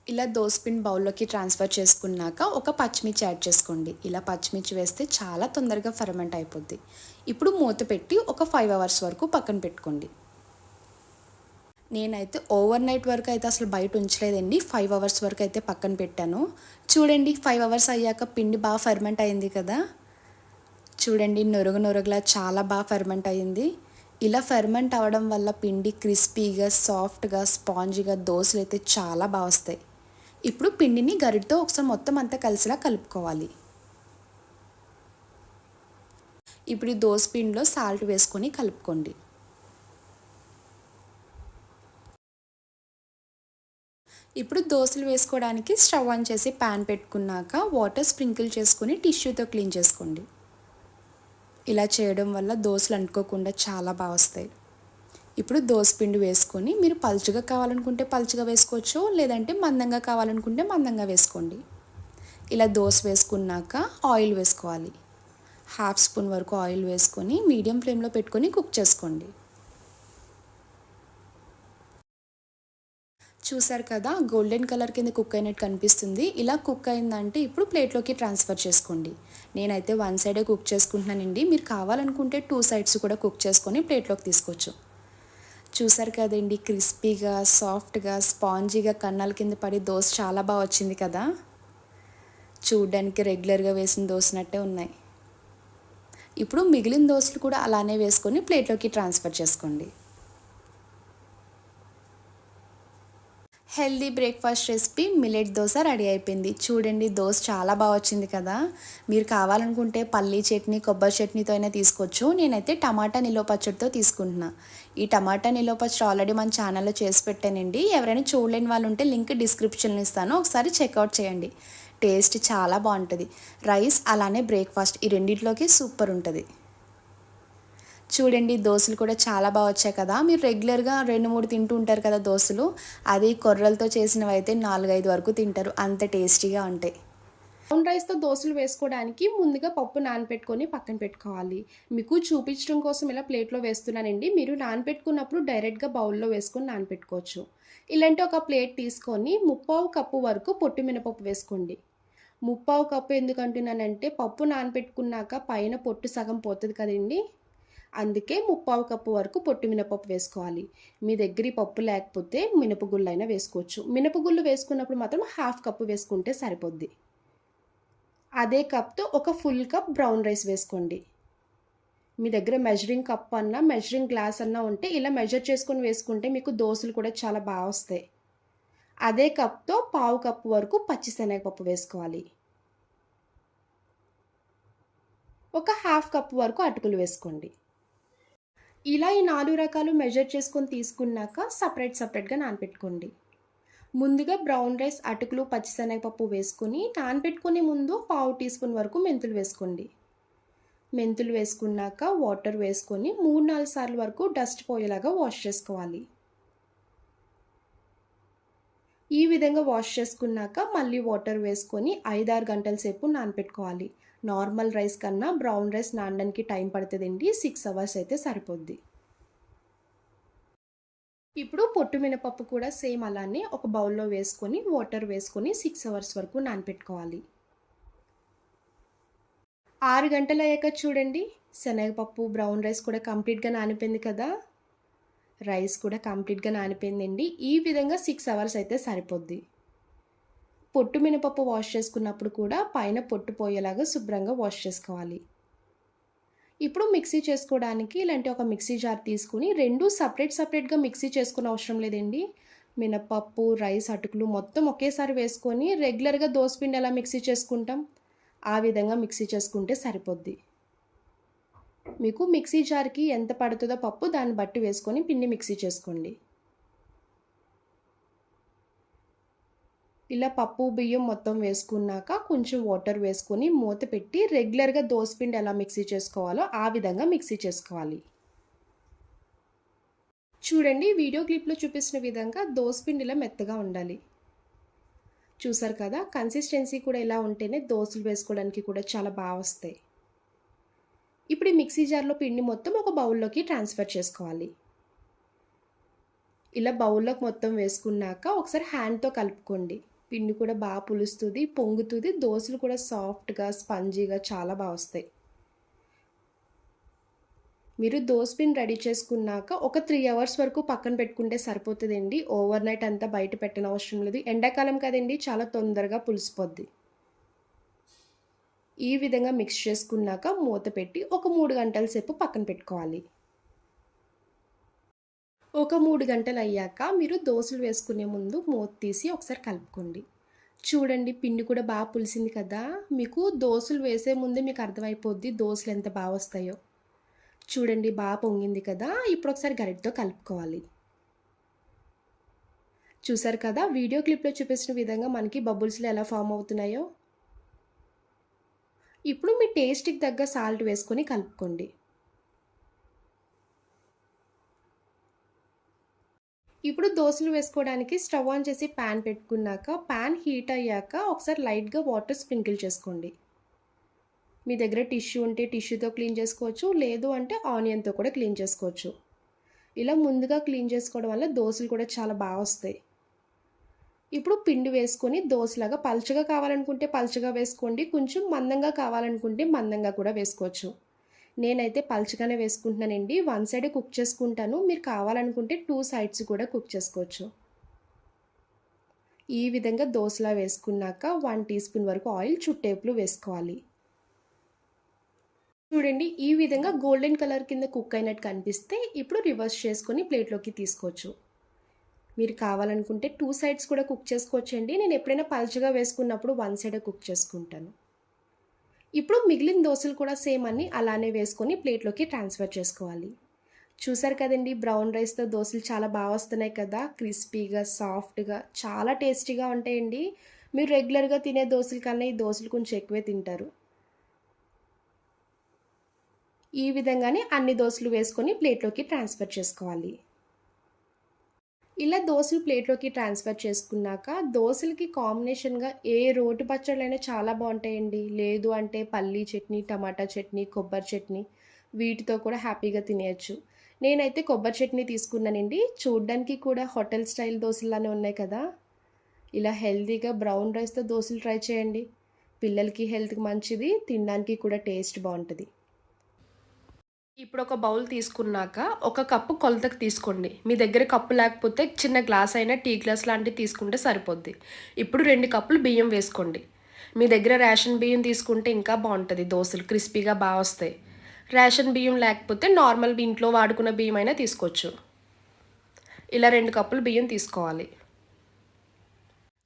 ఇలా దోసపిండి బౌల్లోకి ట్రాన్స్ఫర్ చేసుకున్నాక ఒక పచ్చిమిర్చి యాడ్ చేసుకోండి. ఇలా పచ్చిమిర్చి వేస్తే చాలా తొందరగా ఫెర్మెంట్ అయిపోద్ది. ఇప్పుడు మూత పెట్టి ఒక 5 అవర్స్ వరకు పక్కన పెట్టుకోండి. నేనైతే ఓవర్ నైట్ వరకు అయితే అసలు బయట ఉంచలేదండి. 5 అవర్స్ వరకు అయితే పక్కన పెట్టాను. చూడండి 5 అవర్స్ అయ్యాక పిండి బాగా ఫెర్మెంట్ అయింది కదా. చూడండి నొరగలా చాలా బాగా ఫెర్మెంట్ అయ్యింది. ఇలా ఫెర్మెంట్ అవ్వడం వల్ల పిండి క్రిస్పీగా సాఫ్ట్గా స్పాంజీగా దోశలు అయితే చాలా బాగా వస్తాయి. ఇప్పుడు పిండిని గరిటతో ఒకసారి మొత్తం అంతా కలిసిలా కలుపుకోవాలి. ఇప్పుడు ఈ దోస పిండిలో సాల్ట్ వేసుకొని కలుపుకోండి. ఇప్పుడు దోశలు వేసుకోవడానికి స్టవ్ ఆన్ చేసి ప్యాన్ పెట్టుకున్నాక వాటర్ స్ప్రింకిల్ చేసుకొని టిష్యూతో క్లీన్ చేసుకోండి. ఇలా చేయడం వల్ల దోశలు అంటుకోకుండా చాలా బాగా వస్తాయి. ఇప్పుడు దోసపిండి వేసుకొని మీరు పలుచగా కావాలనుకుంటే పలుచగా వేసుకోవచ్చు, లేదంటే మందంగా కావాలనుకుంటే మందంగా వేసుకోండి. ఇలా దోస వేసుకున్నాక ఆయిల్ వేసుకోవాలి. హాఫ్ స్పూన్ వరకు ఆయిల్ వేసుకొని మీడియం ఫ్లేమ్లో పెట్టుకొని కుక్ చేసుకోండి. చూసారు కదా, గోల్డెన్ కలర్ కింద కుక్ అయినట్టు కనిపిస్తుంది. ఇలా కుక్ అయిందంటే ఇప్పుడు ప్లేట్లోకి ట్రాన్స్ఫర్ చేసుకోండి. నేనైతే వన్ సైడే కుక్ చేసుకుంటున్నానండి. మీరు కావాలనుకుంటే 2 సైడ్స్ కూడా కుక్ చేసుకొని ప్లేట్లోకి తీసుకోవచ్చు. చూసారు కదండి, క్రిస్పీగా సాఫ్ట్గా స్పాంజీగా కన్నాల కింద పడి దోశ చాలా బాగా వచ్చింది కదా. చూడ్డానికి రెగ్యులర్గా వేసిన దోశనట్టే ఉన్నాయి. ఇప్పుడు మిగిలిన దోశలు కూడా అలానే వేసుకొని ప్లేట్లోకి ట్రాన్స్ఫర్ చేసుకోండి. Healthy breakfast recipe millet dosa ready అయిపోయింది. చూడండి, దోశ చాలా బాగా వచ్చింది కదా. మీరు కావాలనుకుంటే పల్లీ చట్నీ, కొబ్బరి చట్నీతో అయినా తీసుకోవచ్చు. నేనైతే టమాటా నిల్వ పచ్చడితో తీసుకుంటున్నా. ఈ టమాటా నిల్వ పచ్చడి ఆల్రెడీ మన ఛానల్లో చేసి పెట్టానండి. ఎవరైనా చూడలేని వాళ్ళు ఉంటే లింక్ డిస్క్రిప్షన్లో ఇస్తాను, ఒకసారి చెక్అవుట్ చేయండి. టేస్ట్ చాలా బాగుంటుంది. రైస్ అలానే బ్రేక్ఫాస్ట్ ఈ రెండింటిలోకి సూపర్ ఉంటుంది. చూడండి, దోశలు కూడా చాలా బాగా వచ్చాయి కదా. మీరు రెగ్యులర్గా 2-3 తింటూ ఉంటారు కదా దోశలు. అది కొర్రలతో చేసినవి అయితే 4-5 వరకు తింటారు, అంత టేస్టీగా ఉంటాయి. బ్రౌన్ రైస్తో దోశలు వేసుకోవడానికి ముందుగా పప్పు నానపెట్టుకొని పక్కన పెట్టుకోవాలి. మీకు చూపించడం కోసం ఇలా ప్లేట్లో వేస్తున్నానండి. మీరు నానపెట్టుకున్నప్పుడు డైరెక్ట్గా బౌల్లో వేసుకొని నానపెట్టుకోవచ్చు. ఇలాంటి ఒక ప్లేట్ తీసుకొని 3/4 కప్పు వరకు పొట్టు మినపప్పు వేసుకోండి. 3/4 కప్పు ఎందుకు అంటున్నానంటే పప్పు నానపెట్టుకున్నాక పైన పొట్టు సగం పోతుంది కదండి, అందుకే 3/4 కప్పు వరకు పొట్టు మినపప్పు వేసుకోవాలి. మీ దగ్గర ఈ పప్పు లేకపోతే మినపగుళ్ళు అయినా వేసుకోవచ్చు. మినపగుళ్ళు వేసుకున్నప్పుడు మాత్రం హాఫ్ కప్పు వేసుకుంటే సరిపోద్ది. అదే కప్తో ఒక ఫుల్ కప్ బ్రౌన్ రైస్ వేసుకోండి. మీ దగ్గర మెజరింగ్ కప్ అన్నా మెజరింగ్ గ్లాస్ అన్నా ఉంటే ఇలా మెజర్ చేసుకొని వేసుకుంటే మీకు దోశలు కూడా చాలా బాగా వస్తాయి. అదే కప్తో 1/4 కప్పు వరకు పచ్చిశనగపప్పు వేసుకోవాలి. ఒక హాఫ్ కప్పు వరకు అటుకులు వేసుకోండి. ఇలా ఈ 4 రకాలు మెజర్ చేసుకొని తీసుకున్నాక సపరేట్గా నానపెట్టుకోండి. ముందుగా బ్రౌన్ రైస్, అటుకులు, పచ్చిశనగపప్పు వేసుకొని నానపెట్టుకునే ముందు 1/2 టీ స్పూన్ వరకు మెంతులు వేసుకోండి. మెంతులు వేసుకున్నాక వాటర్ వేసుకొని 3-4 సార్లు వరకు డస్ట్ పోయేలాగా వాష్ చేసుకోవాలి. ఈ విధంగా వాష్ చేసుకున్నాక మళ్ళీ వాటర్ వేసుకొని 5-6 గంటల సేపు నానపెట్టుకోవాలి. నార్మల్ రైస్ కన్నా బ్రౌన్ రైస్ నానడానికి టైం పడుతుందండి. 6 అవర్స్ అయితే సరిపోద్ది. ఇప్పుడు పొట్టు మినపప్పు కూడా సేమ్ అలానే ఒక బౌల్లో వేసుకొని వాటర్ వేసుకొని 6 అవర్స్ వరకు నానపెట్టుకోవాలి. 6 గంటలు అయ్యాక చూడండి, శనగపప్పు, బ్రౌన్ రైస్ కూడా కంప్లీట్గా నానిపోయింది కదా. రైస్ కూడా కంప్లీట్గా నానిపోయిందండి. ఈ విధంగా 6 అవర్స్ అయితే సరిపోద్ది. పొట్టు మినపప్పు వాష్ చేసుకున్నప్పుడు కూడా పైన పొట్టు పోయేలాగా శుభ్రంగా వాష్ చేసుకోవాలి. ఇప్పుడు మిక్సీ చేసుకోవడానికి ఇలాంటి ఒక మిక్సీ జార్ తీసుకుని రెండు సపరేట్గా మిక్సీ చేసుకునే అవసరం లేదండి. మినపప్పు, రైస్, అటుకులు మొత్తం ఒకేసారి వేసుకొని రెగ్యులర్గా దోసపిండి ఎలా మిక్సీ చేసుకుంటాం ఆ విధంగా మిక్సీ చేసుకుంటే సరిపోద్ది. మీకు మిక్సీ జార్కి ఎంత పడుతుందో పప్పు దాన్ని బట్టి వేసుకొని పిండి మిక్సీ చేసుకోండి. ఇలా పప్పు, బియ్యం మొత్తం వేసుకున్నాక కొంచెం వాటర్ వేసుకొని మూత పెట్టి రెగ్యులర్గా దోసపిండి ఎలా మిక్సీ చేసుకోవాలో ఆ విధంగా మిక్సీ చేసుకోవాలి. చూడండి, వీడియో క్లిప్లో చూపిస్తున్న విధంగా దోసపిండి ఇలా మెత్తగా ఉండాలి. చూసారు కదా, కన్సిస్టెన్సీ కూడా ఇలా ఉంటేనే దోశలు వేసుకోవడానికి కూడా చాలా బాగా వస్తాయి. ఇప్పుడు ఈ మిక్సీ జార్లో పిండి మొత్తం ఒక బౌల్లోకి ట్రాన్స్ఫర్ చేసుకోవాలి. ఇలా బౌల్లోకి మొత్తం వేసుకున్నాక ఒకసారి హ్యాండ్తో కలుపుకోండి. పిండి కూడా బాగా పులుస్తుంది, పొంగుతుంది, దోశలు కూడా సాఫ్ట్గా స్పంజీగా చాలా బాగా వస్తాయి. మీరు దోసపిండి రెడీ చేసుకున్నాక ఒక 3 అవర్స్ వరకు పక్కన పెట్టుకుంటే సరిపోతుందండి. ఓవర్ నైట్ అంతా బయట పెట్టనవసరం లేదు. ఎండాకాలం కదండి, చాలా తొందరగా పులిసిపోద్ది. ఈ విధంగా మిక్స్ చేసుకున్నాక మూత పెట్టి ఒక 3 గంటల సేపు పక్కన పెట్టుకోవాలి. ఒక 3 గంటలు అయ్యాక మీరు దోశలు వేసుకునే ముందు మూత తీసి ఒకసారి కలుపుకోండి. చూడండి, పిండి కూడా బాగా పులిసింది కదా. మీకు దోశలు వేసే ముందే మీకు అర్థమైపోద్ది దోశలు ఎంత బాగా వస్తాయో. చూడండి, బాగా పొంగింది కదా. ఇప్పుడు ఒకసారి గరిటెతో కలుపుకోవాలి. చూసారు కదా, వీడియో క్లిప్లో చూపించిన విధంగా మనకి బబుల్స్లో ఎలా ఫామ్ అవుతున్నాయో. ఇప్పుడు మీ టేస్ట్కి తగ్గ సాల్ట్ వేసుకొని కలుపుకోండి. ఇప్పుడు దోసలు వేసుకోవడానికి స్టవ్ ఆన్ చేసి ప్యాన్ పెట్టుకున్నాక ప్యాన్ హీట్ అయ్యాక ఒకసారి లైట్గా వాటర్ స్ప్రింకిల్ చేసుకోండి. మీ దగ్గర టిష్యూ ఉంటే టిష్యూతో క్లీన్ చేసుకోవచ్చు, లేదు అంటే ఆనియన్తో కూడా క్లీన్ చేసుకోవచ్చు. ఇలా ముందుగా క్లీన్ చేసుకోవడం వల్ల దోసలు కూడా చాలా బాగా వస్తాయి. ఇప్పుడు పిండి వేసుకొని దోసలాగా పలుచగా కావాలనుకుంటే పలుచగా వేసుకోండి, కొంచెం మందంగా కావాలనుకుంటే మందంగా కూడా వేసుకోవచ్చు. నేనైతే పలుచగానే వేసుకుంటున్నానండి. వన్ సైడే కుక్ చేసుకుంటాను, మీరు కావాలనుకుంటే 2 సైడ్స్ కూడా కుక్ చేసుకోవచ్చు. ఈ విధంగా దోసలా వేసుకున్నాక 1 టీ స్పూన్ వరకు ఆయిల్ చుట్టేపులు వేసుకోవాలి. చూడండి, ఈ విధంగా గోల్డెన్ కలర్ కింద కుక్ అయినట్టు కనిపిస్తే ఇప్పుడు రివర్స్ చేసుకొని ప్లేట్లోకి తీసుకోవచ్చు. మీరు కావాలనుకుంటే 2 సైడ్స్ కూడా కుక్ చేసుకోవచ్చండి. నేను ఎప్పుడైనా పలుచగా వేసుకున్నప్పుడు 1 సైడే కుక్ చేసుకుంటాను. ఇప్పుడు మిగిలిన దోసలు కూడా సేమ్ అన్ని అలానే వేసుకొని ప్లేట్లోకి ట్రాన్స్ఫర్ చేసుకోవాలి. చూసారు కదండి, బ్రౌన్ రైస్తో దోసలు చాలా బాగా వస్తున్నాయి కదా, క్రిస్పీగా సాఫ్ట్గా చాలా టేస్టీగా ఉంటాయండి. మీరు రెగ్యులర్గా తినే దోసల కన్నా ఈ దోసలు కొంచెం ఎక్కువే తింటారు. ఈ విధంగానే అన్ని దోసలు వేసుకొని ప్లేట్లోకి ట్రాన్స్ఫర్ చేసుకోవాలి. ఇలా దోసలు ప్లేట్లోకి ట్రాన్స్ఫర్ చేసుకున్నాక దోసలకి కాంబినేషన్గా ఏ రోటి పచ్చళ్ళైనా చాలా బాగుంటాయండి. లేదు అంటే పల్లీ చట్నీ, టమాటా చట్నీ, కొబ్బరి చట్నీ వీటితో కూడా హ్యాపీగా తినేయచ్చు. నేనైతే కొబ్బరి చట్నీ తీసుకున్నానండి. చూడ్డానికి కూడా హోటల్ స్టైల్ దోశలానే ఉన్నాయి కదా. ఇలా హెల్తీగా బ్రౌన్ రైస్తో దోశలు ట్రై చేయండి. పిల్లలకి హెల్త్కి మంచిది, తినడానికి కూడా టేస్ట్ బాగుంటుంది. ఇప్పుడు ఒక బౌల్ తీసుకున్నాక ఒక కప్పు కొలతకు తీసుకోండి. మీ దగ్గర కప్పు లేకపోతే చిన్న గ్లాస్ అయినా టీ గ్లాస్ లాంటివి తీసుకుంటే సరిపోద్ది. ఇప్పుడు 2 కప్పులు బియ్యం వేసుకోండి. మీ దగ్గర రేషన్ బియ్యం తీసుకుంటే ఇంకా బాగుంటుంది, దోశలు క్రిస్పీగా బాగా వస్తాయి. రేషన్ బియ్యం లేకపోతే నార్మల్ ఇంట్లో వాడుకున్న బియ్యం అయినా తీసుకోవచ్చు. ఇలా 2 కప్పులు బియ్యం తీసుకోవాలి.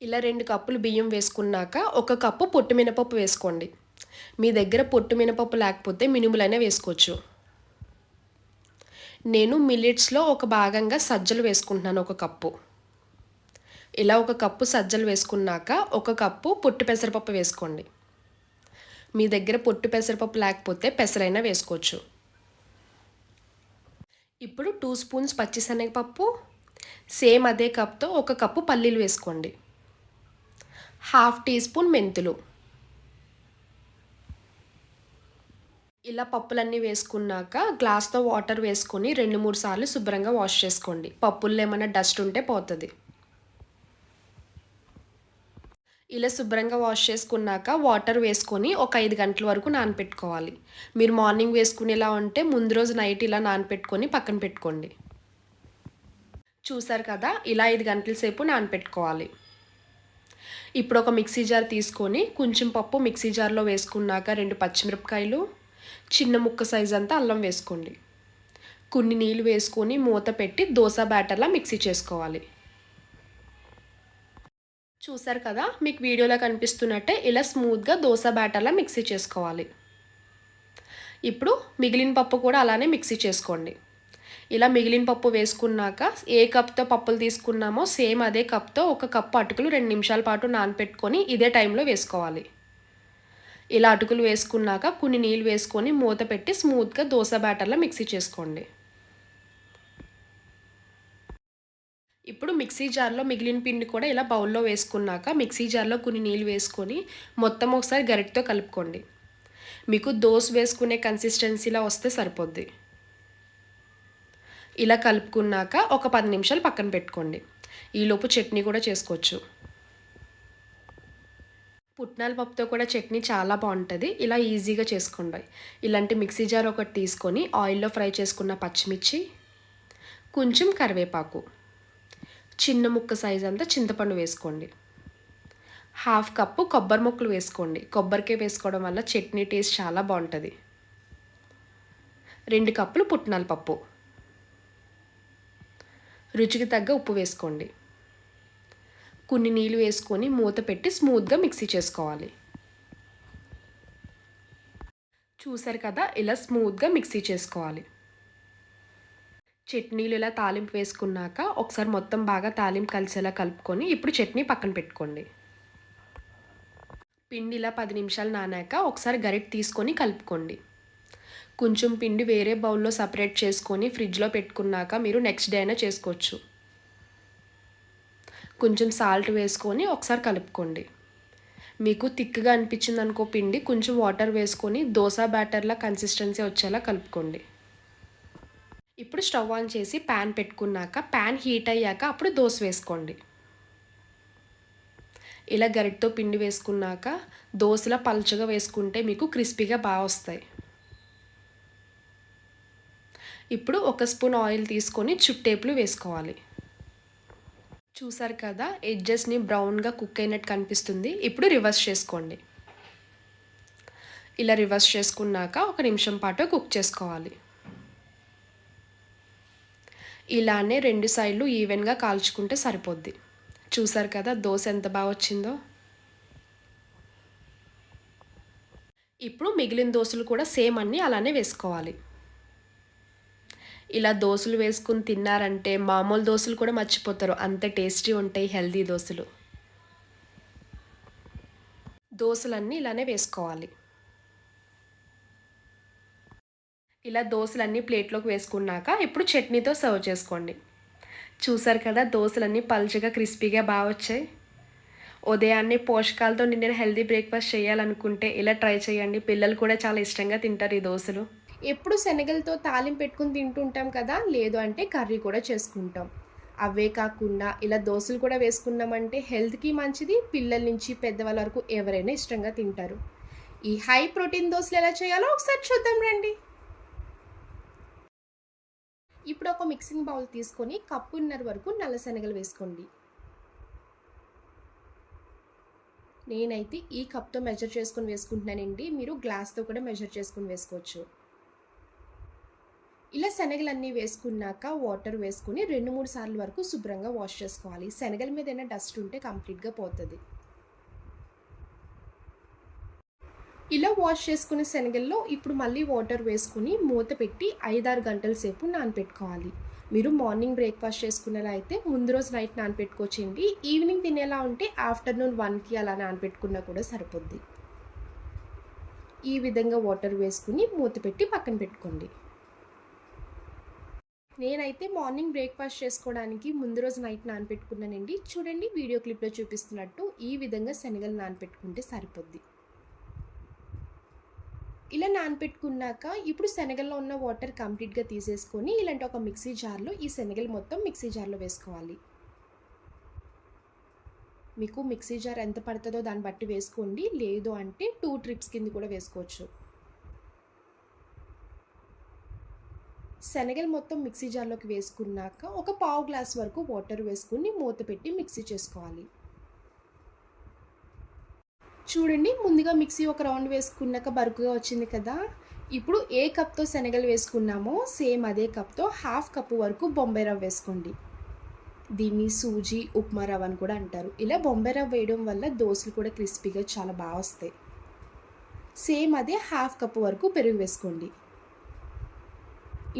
ఇలా 2 కప్పులు బియ్యం వేసుకున్నాక ఒక కప్పు పొట్టు మినపప్పు వేసుకోండి. మీ దగ్గర పొట్టు మినపప్పు లేకపోతే మినుములైనా వేసుకోవచ్చు. నేను మిల్లెట్స్లో ఒక భాగంగా సజ్జలు వేసుకుంటున్నాను, ఒక కప్పు. ఇలా ఒక కప్పు సజ్జలు వేసుకున్నాక ఒక కప్పు పొట్టు పెసరపప్పు వేసుకోండి. మీ దగ్గర పొట్టు పెసరపప్పు లేకపోతే పెసరైనా వేసుకోవచ్చు. ఇప్పుడు 2 స్పూన్స్ పచ్చిశనగపప్పు, సేమ్ అదే కప్తో ఒక కప్పు పల్లీలు వేసుకోండి. 1/2 టీ స్పూన్ మెంతులు. ఇలా పప్పులన్నీ వేసుకున్నాక గ్లాస్తో వాటర్ వేసుకొని 2-3 సార్లు శుభ్రంగా వాష్ చేసుకోండి. పప్పుల్లో ఏమైనా డస్ట్ ఉంటే పోతుంది. ఇలా శుభ్రంగా వాష్ చేసుకున్నాక వాటర్ వేసుకొని ఒక 5 గంటల వరకు నానపెట్టుకోవాలి. మీరు మార్నింగ్ వేసుకునేలా ఉంటే ముందు రోజు నైట్ ఇలా నానపెట్టుకొని పక్కన పెట్టుకోండి. చూసారు కదా, ఇలా 5 గంటల సేపు నానపెట్టుకోవాలి. ఇప్పుడు ఒక మిక్సీ జార్ తీసుకొని కొంచెం పప్పు మిక్సీ జార్లో వేసుకున్నాక 2 పచ్చిమిరపకాయలు, చిన్న ముక్క సైజ్ అంతా అల్లం వేసుకోండి. కొన్ని నీళ్ళు వేసుకొని మూత పెట్టి దోశ బ్యాటర్లా మిక్సీ చేసుకోవాలి. చూసారు కదా, మీకు వీడియోలో కనిపిస్తున్నట్టే ఇలా స్మూత్గా దోశ బ్యాటర్లా మిక్సీ చేసుకోవాలి. ఇప్పుడు మిగిలిన పప్పు కూడా అలానే మిక్సీ చేసుకోండి. ఇలా మిగిలిన పప్పు వేసుకున్నాక ఏ కప్తో పప్పులు తీసుకున్నామో సేమ్ అదే కప్తో ఒక కప్పు అటుకులు 2 నిమిషాల పాటు నానపెట్టుకొని ఇదే టైంలో వేసుకోవాలి. ఇలా అటుకులు వేసుకున్నాక కొన్ని నీళ్ళు వేసుకొని మూత పెట్టి స్మూత్గా దోశ బ్యాటర్లో మిక్సీ చేసుకోండి. ఇప్పుడు మిక్సీ జార్లో మిగిలిన పిండి కూడా ఇలా బౌల్లో వేసుకున్నాక మిక్సీ జార్లో కొన్ని నీళ్ళు వేసుకొని మొత్తం ఒకసారి గరిటెతో కలుపుకోండి. మీకు దోశ వేసుకునే కన్సిస్టెన్సీలా వస్తే సరిపోద్ది. ఇలా కలుపుకున్నాక ఒక 10 నిమిషాలు పక్కన పెట్టుకోండి. ఈలోపు చట్నీ కూడా చేసుకోవచ్చు. పుట్నాల పప్పుతో కూడా చట్నీ చాలా బాగుంటుంది. ఇలా ఈజీగా చేసుకోండి. ఇలాంటి మిక్సీ జార్ ఒకటి తీసుకొని ఆయిల్లో ఫ్రై చేసుకున్న పచ్చిమిర్చి, కొంచెం కరివేపాకు, చిన్న ముక్క సైజ్ అంతా చింతపండు వేసుకోండి. 1/2 కప్పు కొబ్బరి ముక్కలు వేసుకోండి. కొబ్బరికాయ వేసుకోవడం వల్ల చట్నీ టేస్ట్ చాలా బాగుంటుంది. 2 కప్పులు పుట్నాల పప్పు, రుచికి తగ్గ ఉప్పు వేసుకోండి. కొన్ని నీళ్ళు వేసుకొని మూత పెట్టి స్మూత్గా మిక్సీ చేసుకోవాలి. చూసారు కదా, ఇలా స్మూత్గా మిక్సీ చేసుకోవాలి. చట్నీలు ఇలా తాలింపు వేసుకున్నాక ఒకసారి మొత్తం బాగా తాలింపు కలిసేలా కలుపుకొని ఇప్పుడు చట్నీ పక్కన పెట్టుకోండి. పిండి ఇలా 10 నిమిషాలు నానాక ఒకసారి గరిటె తీసుకొని కలుపుకోండి. కొంచెం పిండి వేరే బౌల్లో సపరేట్ చేసుకొని ఫ్రిడ్జ్లో పెట్టుకున్నాక మీరు నెక్స్ట్ డే అయినా చేసుకోవచ్చు. కొంచెం సాల్ట్ వేసుకొని ఒకసారి కలుపుకోండి. మీకు థిక్‌గా అనిపించింది అనుకో పిండి, కొంచెం వాటర్ వేసుకొని దోస బ్యాటర్‌లా కన్సిస్టెన్సీ వచ్చేలా కలుపుకోండి. ఇప్పుడు స్టవ్ ఆన్ చేసి ప్యాన్ పెట్టుకున్నాక ప్యాన్ హీట్ అయ్యాక అప్పుడు దోస వేసుకోండి. ఇలా గరిటెతో పిండి వేసుకున్నాక దోసలా పలుచగా వేసుకుంటే మీకు క్రిస్పీగా బాగా వస్తాయి. ఇప్పుడు ఒక స్పూన్ ఆయిల్ తీసుకొని చుట్టేపులు వేసుకోవాలి. చూసారు కదా, ఎడ్జెస్ని బ్రౌన్గా కుక్ అయినట్టు కనిపిస్తుంది. ఇప్పుడు రివర్స్ చేసుకోండి. ఇలా రివర్స్ చేసుకున్నాక 1 నిమిషం పాటు కుక్ చేసుకోవాలి. ఇలానే 2 సైడ్లు ఈవెన్గా కాల్చుకుంటే సరిపోద్ది. చూసారు కదా దోశ ఎంత బాగా వచ్చిందో. ఇప్పుడు మిగిలిన దోశలు కూడా సేమ్ అన్నీ అలానే వేసుకోవాలి. ఇలా దోశలు వేసుకుని తిన్నారంటే మామూలు దోశలు కూడా మర్చిపోతారు, అంత టేస్టీ ఉంటాయి హెల్దీ దోశలు. దోశలన్నీ ఇలానే వేసుకోవాలి. ఇలా దోశలన్నీ ప్లేట్లోకి వేసుకున్నాక ఇప్పుడు చట్నీతో సర్వ్ చేసుకోండి. చూసారు కదా దోశలన్నీ పల్చగా క్రిస్పీగా బాగా వచ్చాయి. ఉదయాన్నే పోషకాలతో నిండిన హెల్దీ బ్రేక్ఫాస్ట్ చేయాలనుకుంటే ఇలా ట్రై చేయండి. పిల్లలు కూడా చాలా ఇష్టంగా తింటారు ఈ దోశలు. ఎప్పుడు శనగలతో తాలింపు పెట్టుకుని తింటుంటాం కదా, లేదు అంటే కర్రీ కూడా చేసుకుంటాం. అవే కాకుండా ఇలా దోశలు కూడా వేసుకున్నామంటే హెల్త్కి మంచిది, పిల్లల నుంచి పెద్దవాళ్ళ వరకు ఎవరైనా ఇష్టంగా తింటారు. ఈ హై ప్రోటీన్ దోశలు ఎలా చేయాలో ఒకసారి చూద్దాం రండి. ఇప్పుడు ఒక మిక్సింగ్ బౌల్ తీసుకొని కప్పున్నర వరకు నల్ల శనగలు వేసుకోండి. నేనైతే ఈ కప్తో మెజర్ చేసుకొని వేసుకుంటున్నానండి, మీరు గ్లాస్తో కూడా మెజర్ చేసుకొని వేసుకోవచ్చు. ఇలా శనగలన్నీ వేసుకున్నాక వాటర్ వేసుకుని 2-3 సార్లు వరకు శుభ్రంగా వాష్ చేసుకోవాలి. శనగల మీద ఏమైనా డస్ట్ ఉంటే కంప్లీట్గా పోతుంది. ఇలా వాష్ చేసుకునే శనగల్లో ఇప్పుడు మళ్ళీ వాటర్ వేసుకుని మూత పెట్టి 5-6 గంటల సేపు నానపెట్టుకోవాలి. మీరు మార్నింగ్ బ్రేక్ఫాస్ట్ చేసుకునేలా అయితే ముందు రోజు నైట్ నానపెట్టుకోవచ్చండి. ఈవినింగ్ తినేలా ఉంటే ఆఫ్టర్నూన్ 1కి అలా నానపెట్టుకున్నా కూడా సరిపోద్ది. ఈ విధంగా వాటర్ వేసుకుని మూత పెట్టి పక్కన పెట్టుకోండి. నేనైతే మార్నింగ్ బ్రేక్ఫాస్ట్ చేసుకోవడానికి ముందు రోజు నైట్ నానపెట్టుకున్నానండి. చూడండి వీడియో క్లిప్లో చూపిస్తున్నట్టు ఈ విధంగా శనగలు నానపెట్టుకుంటే సరిపోద్ది. ఇలా నానపెట్టుకున్నాక ఇప్పుడు శనగల్లో ఉన్న వాటర్ కంప్లీట్గా తీసేసుకొని ఇలాంటి ఒక మిక్సీ జార్లో ఈ శనగలు మొత్తం మిక్సీ జార్లో వేసుకోవాలి. మీకు మిక్సీ జార్ ఎంత పడుతుందో దాన్ని బట్టి వేసుకోండి, లేదు అంటే 2 ట్రిప్స్ కింద కూడా వేసుకోవచ్చు. శనగలు మొత్తం మిక్సీ జార్లోకి వేసుకున్నాక ఒక పావు గ్లాస్ వరకు వాటర్ వేసుకుని మూత పెట్టి మిక్సీ చేసుకోవాలి. చూడండి ముందుగా మిక్సీ ఒక రౌండ్ వేసుకున్నాక బరుకుగా వచ్చింది కదా. ఇప్పుడు ఏ కప్తో శనగలు వేసుకున్నామో సేమ్ అదే కప్తో 1/2 కప్పు వరకు బొంబాయి రవ్వ వేసుకోండి. దీన్ని సూజీ ఉప్మా రవ్వ అని కూడా అంటారు. ఇలా బొంబాయి రవ్వ వేయడం వల్ల దోశలు కూడా క్రిస్పీగా చాలా బాగా వస్తాయి. సేమ్ అదే 1/2 కప్పు వరకు పెరుగు వేసుకోండి.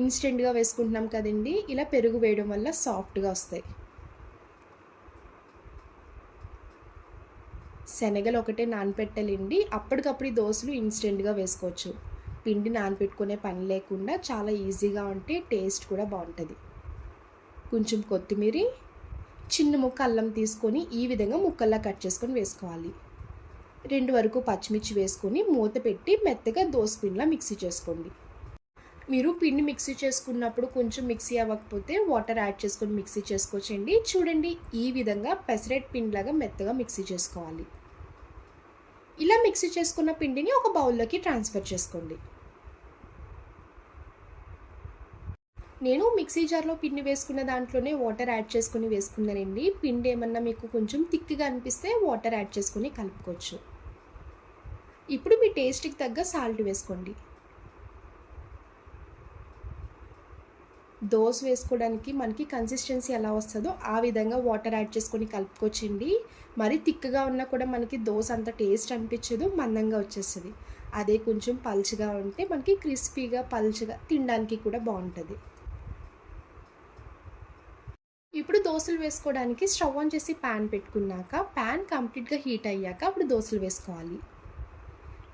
ఇన్స్టెంట్గా వేసుకుంటున్నాం కదండి, ఇలా పెరుగు వేయడం వల్ల సాఫ్ట్గా వస్తాయి. శనగలు ఒకటే నానపెట్టాలండి, అప్పటికప్పుడు ఈ దోశలు ఇన్స్టెంట్గా వేసుకోవచ్చు. పిండి నానపెట్టుకునే పని లేకుండా చాలా ఈజీగా ఉంటే టేస్ట్ కూడా బాగుంటుంది. కొంచెం కొత్తిమీర, చిన్న ముక్క అల్లం తీసుకొని ఈ విధంగా ముక్కల్లా కట్ చేసుకొని వేసుకోవాలి. 2 వరకు పచ్చిమిర్చి వేసుకొని మూత పెట్టి మెత్తగా దోశ పిండిలా మిక్సీ చేసుకోండి. మీరు పిండి మిక్సీ చేసుకున్నప్పుడు కొంచెం మిక్సీ అవ్వకపోతే వాటర్ యాడ్ చేసుకొని మిక్సీ చేసుకోవచ్చండి. చూడండి ఈ విధంగా పెసరెట్ పిండిలాగా మెత్తగా మిక్సీ చేసుకోవాలి. ఇలా మిక్సీ చేసుకున్న పిండిని ఒక బౌల్లోకి ట్రాన్స్ఫర్ చేసుకోండి. నేను మిక్సీ జార్లో పిండి వేసుకున్న దాంట్లోనే వాటర్ యాడ్ చేసుకుని వేసుకున్నానండి. పిండి ఏమన్నా మీకు కొంచెం థిక్గా అనిపిస్తే వాటర్ యాడ్ చేసుకుని కలుపుకోవచ్చు. ఇప్పుడు మీ టేస్ట్కి తగ్గ సాల్ట్ వేసుకోండి. దోశ వేసుకోవడానికి మనకి కన్సిస్టెన్సీ ఎలా వస్తుందో ఆ విధంగా వాటర్ యాడ్ చేసుకొని కలుపుకోవచ్చండి. మరి థిక్గా ఉన్నా కూడా మనకి దోశ అంత టేస్ట్ అనిపించదు, మందంగా వచ్చేస్తుంది. అదే కొంచెం పల్చగా ఉంటే మనకి క్రిస్పీగా పల్చగా తినడానికి కూడా బాగుంటుంది. ఇప్పుడు దోశలు వేసుకోవడానికి స్టవ్ ఆన్ చేసి ప్యాన్ పెట్టుకున్నాక ప్యాన్ కంప్లీట్గా హీట్ అయ్యాక అప్పుడు దోశలు వేసుకోవాలి.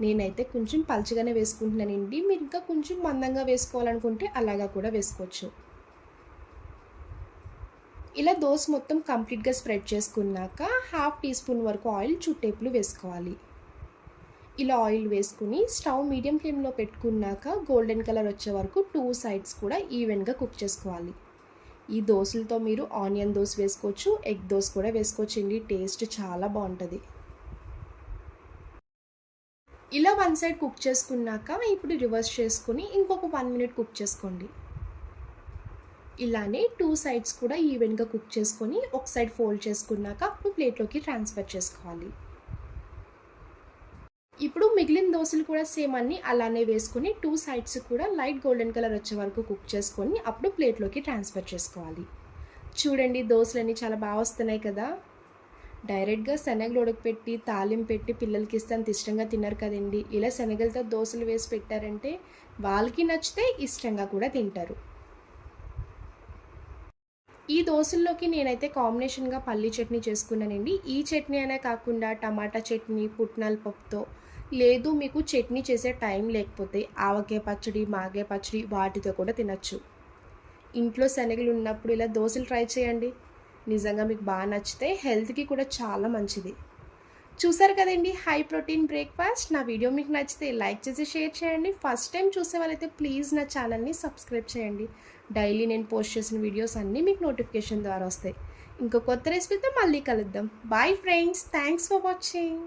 నేనైతే కొంచెం పల్చగానే వేసుకుంటున్నానండి, మీరు ఇంకా కొంచెం మందంగా వేసుకోవాలనుకుంటే అలాగా కూడా వేసుకోవచ్చు. ఇలా దోస మొత్తం కంప్లీట్గా స్ప్రెడ్ చేసుకున్నాక హాఫ్ టీ స్పూన్ వరకు ఆయిల్ చుట్టేపులు వేసుకోవాలి. ఇలా ఆయిల్ వేసుకుని స్టవ్ మీడియం ఫ్లేమ్లో పెట్టుకున్నాక గోల్డెన్ కలర్ వచ్చే వరకు 2 సైడ్స్ కూడా ఈవెన్గా కుక్ చేసుకోవాలి. ఈ దోశలతో మీరు ఆనియన్ దోశ వేసుకోవచ్చు, ఎగ్ దోశ కూడా వేసుకోవచ్చండి. టేస్ట్ చాలా బాగుంటుంది. ఇలా 1 సైడ్ కుక్ చేసుకున్నాక ఇప్పుడు రివర్స్ చేసుకుని ఇంకొక 1 మినిట్ కుక్ చేసుకోండి. ఇలానే 2 సైడ్స్ కూడా ఈవెన్గా కుక్ చేసుకొని ఒక సైడ్ ఫోల్డ్ చేసుకున్నాక అప్పుడు ప్లేట్లోకి ట్రాన్స్ఫర్ చేసుకోవాలి. ఇప్పుడు మిగిలిన దోశలు కూడా సేమ్ అన్ని అలానే వేసుకొని 2 సైడ్స్ కూడా లైట్ గోల్డెన్ కలర్ వచ్చే వరకు కుక్ చేసుకొని అప్పుడు ప్లేట్లోకి ట్రాన్స్ఫర్ చేసుకోవాలి. చూడండి దోశలన్నీ చాలా బాగా వస్తున్నాయి కదా. డైరెక్ట్గా శనగలు ఉడకపెట్టి తాలింపు పెట్టి పిల్లలకి ఇస్తే అంత ఇష్టంగా తిన్నారు కదండి. ఇలా శనగలతో దోశలు వేసి పెట్టారంటే వాళ్ళకి నచ్చితే ఇష్టంగా కూడా తింటారు. ఈ దోశల్లోకి నేనైతే కాంబినేషన్గా పల్లీ చట్నీ చేసుకున్నానండి. ఈ చట్నీ అనే కాకుండా టమాటా చట్నీ, పుట్నాల పప్పుతో, లేదు మీకు చట్నీ చేసే టైం లేకపోతే ఆవకాయ పచ్చడి, మాగాయ పచ్చడి వాటితో కూడా తినచ్చు. ఇంట్లో శనగలు ఉన్నప్పుడు ఇలా దోశలు ట్రై చేయండి. నిజంగా మీకు బాగా నచ్చితే హెల్త్కి కూడా చాలా మంచిది. చూసారు కదండి హై ప్రోటీన్ బ్రేక్ఫాస్ట్. నా వీడియో మీకు నచ్చితే లైక్ చేసి షేర్ చేయండి. ఫస్ట్ టైం చూసే వాళ్ళైతే ప్లీజ్ నా ఛానల్ని సబ్స్క్రైబ్ చేయండి. డైలీ నేను పోస్ట్ చేసిన వీడియోస్ అన్నీ మీకు నోటిఫికేషన్ ద్వారా వస్తాయి. ఇంకో కొత్త రెసిపీతో మళ్ళీ కలుద్దాం. Bye friends, thanks for watching.